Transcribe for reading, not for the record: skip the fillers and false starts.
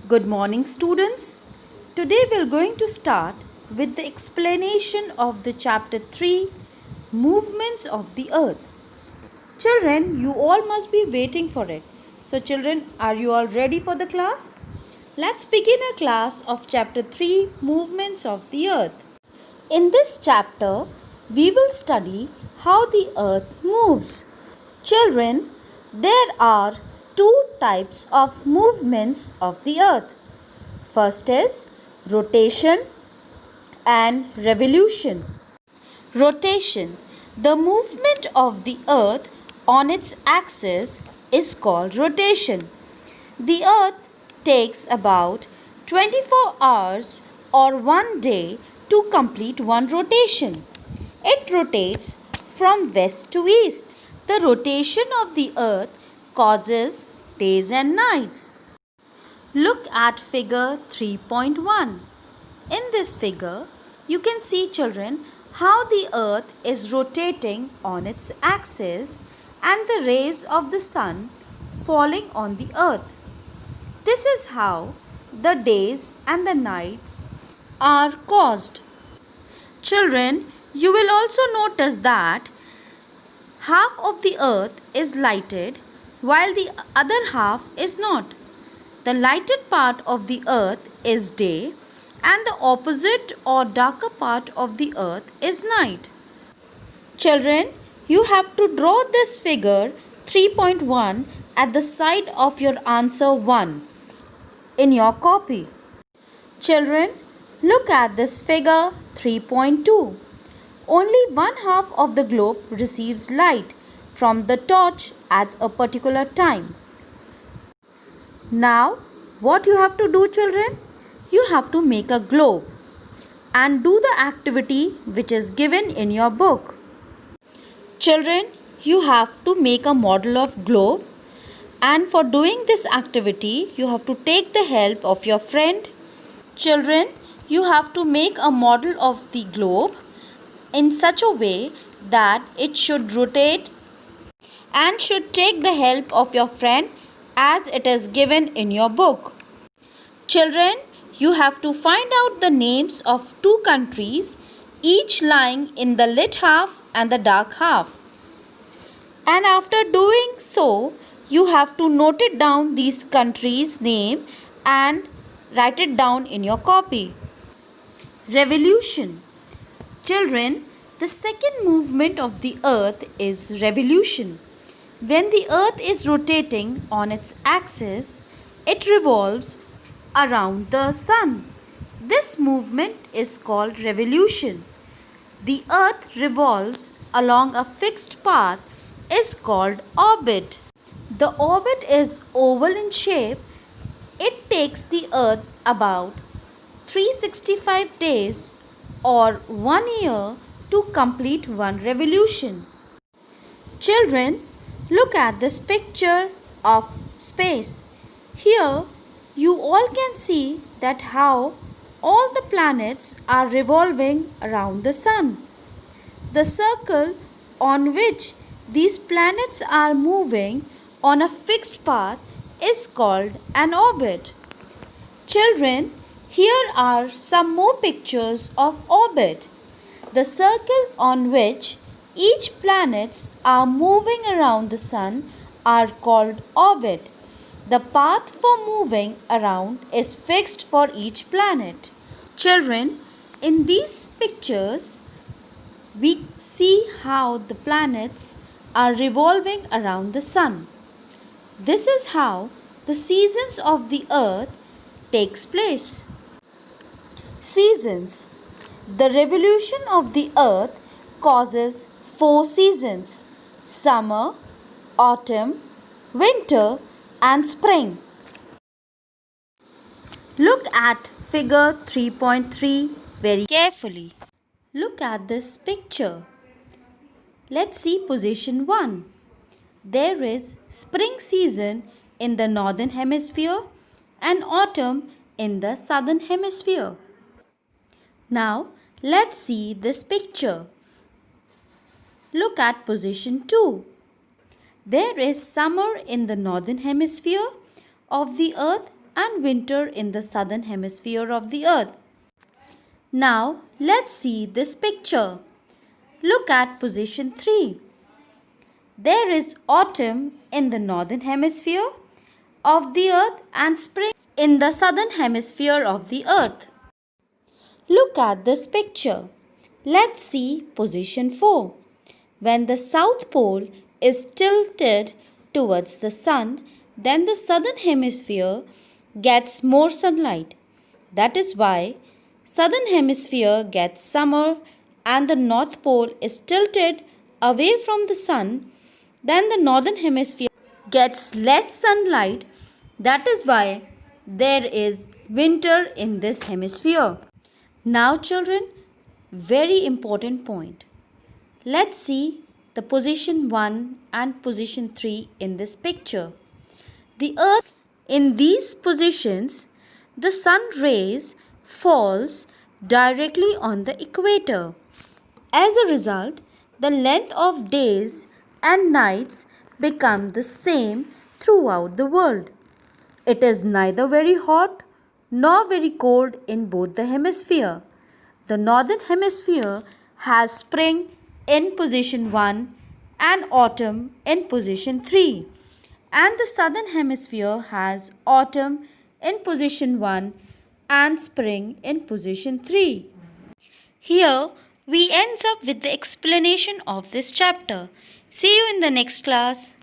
Good morning, students. Today we are going to start with the explanation of the chapter 3 Movements of the Earth. Children, you all must be waiting for it. So, children, are you all ready for the class? Let's begin our class of chapter 3 Movements of the Earth. In this chapter, we will study how the earth moves. Children, there are two types of movements of the earth. First is rotation and revolution. Rotation. The movement of the earth on its axis is called rotation. The earth takes about 24 hours or 1 day to complete one rotation. It rotates from west to east. The rotation of the earth causes days and nights. Look at figure 3.1. In this figure, you can see, children, how the earth is rotating on its axis and the rays of the sun falling on the earth. This is how the days and the nights are caused. Children, you will also notice that half of the earth is lighted while the other half is not. The lighted part of the earth is day and the opposite or darker part of the earth is night. Children, you have to draw this figure 3.1 at the side of your answer 1 in your copy. Children, look at this figure 3.2. Only one half of the globe receives light from the torch at a particular time. Now, what you have to do, children? You have to make a globe and do the activity which is given in your book. Children, you have to make a model of globe, and for doing this activity, you have to take the help of your friend. Children, you have to make a model of the globe in such a way that it should rotate and should take the help of your friend as it is given in your book. Children, you have to find out the names of two countries, each lying in the lit half and the dark half. And after doing so, you have to note it down these countries' name and write it down in your copy. Revolution. Children, the second movement of the earth is revolution. When the earth is rotating on its axis, it revolves around the sun. This movement is called revolution. The earth revolves along a fixed path is called orbit. The orbit is oval in shape. It takes the earth about 365 days or 1 year to complete one revolution. Children, look at this picture of space. Here you all can see that how all the planets are revolving around the sun. The circle on which these planets are moving on a fixed path is called an orbit. Children, here are some more pictures of orbit. The circle on which each planets are moving around the sun are called orbit. The path for moving around is fixed for each planet. Children, in these pictures, we see how the planets are revolving around the sun. This is how the seasons of the earth takes place. Seasons. The revolution of the earth causes 4 seasons: summer, autumn, winter and spring. Look at figure 3.3 very carefully. Look at this picture. Let's see position 1. There is spring season in the northern hemisphere and autumn in the southern hemisphere. Now, let's see this picture. Look at position 2. There is summer in the northern hemisphere of the earth and winter in the southern hemisphere of the earth. Now let's see this picture. Look at position 3. There is autumn in the northern hemisphere of the earth and spring in the southern hemisphere of the earth. Look at this picture. Let's see position 4. When the south pole is tilted towards the sun, then the southern hemisphere gets more sunlight. That is why southern hemisphere gets summer and the north pole is tilted away from the sun, then the northern hemisphere gets less sunlight. That is why there is winter in this hemisphere. Now children, very important point. Let's see the position 1 and position 3 in this picture. The earth in these positions, the sun rays falls directly on the equator. As a result, the length of days and nights become the same throughout the world. It is neither very hot nor very cold in both the hemisphere. The northern hemisphere has spring in position 1 and autumn in position 3, and the southern hemisphere has autumn in position 1 and spring in position 3. Here we ends up with the explanation of this chapter. See you in the next class.